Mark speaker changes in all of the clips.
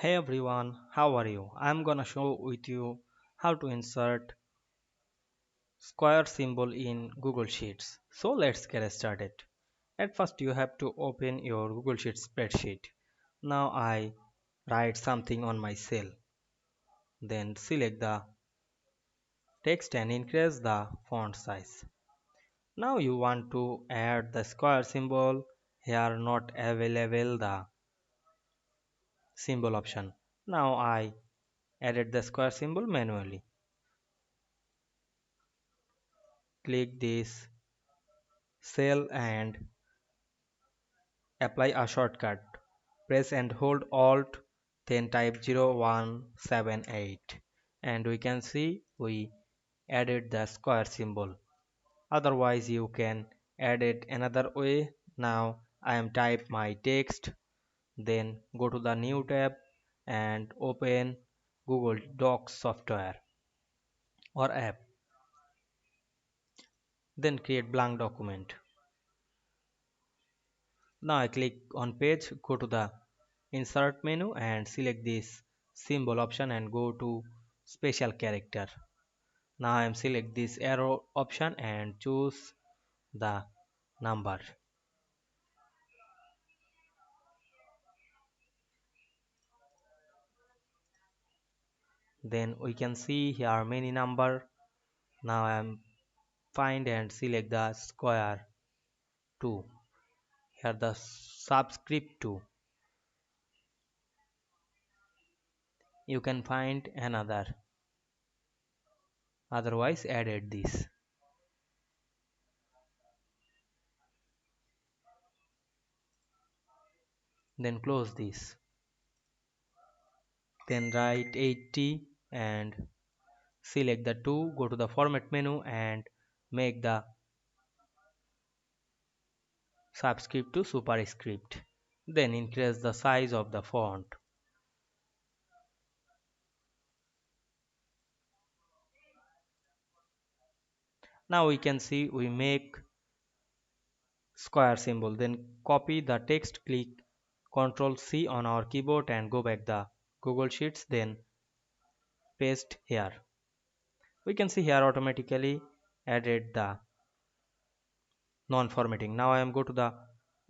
Speaker 1: Hey everyone, how are you? I'm gonna show with you how to insert square symbol in Google Sheets. So let's get started. At first you have to open your Google Sheets spreadsheet. Now I write something on my cell. Then select the text and increase the font size. Now you want to add the square symbol. Here not available the symbol option. Now I added the square symbol manually. Click this cell and apply a shortcut. Press and hold Alt, then type 0178 and we can see we added the square symbol. Otherwise you can add it another way. Now I am type my text, then go to the new tab and open Google Docs software or app. Then create blank document. Now I click on page, go to the insert menu and select this symbol option and go to special character. Now I am select this arrow option and choose the number. Then we can see here many number. Now I am find and select the square 2. Here the subscript 2. You can find another. Otherwise added this. Then close this. Then write 80 and select the 2, go to the format menu and make the subscript to superscript. Then increase the size of the font. Now we can see we make square symbol. Then copy the text, click Ctrl C on our keyboard and go back the Google Sheets. Then paste here. We can see here automatically added the non-formatting. Now I am go to the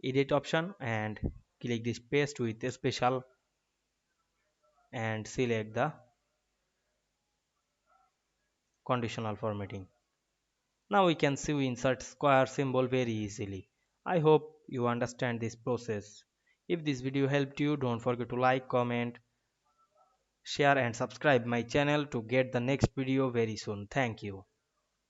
Speaker 1: edit option and click this paste with a special and select the conditional formatting. Now we can see we insert square symbol very easily. I hope you understand this process. If this video helped you, don't forget to like, comment, share and subscribe my channel to get the next video very soon. Thank you.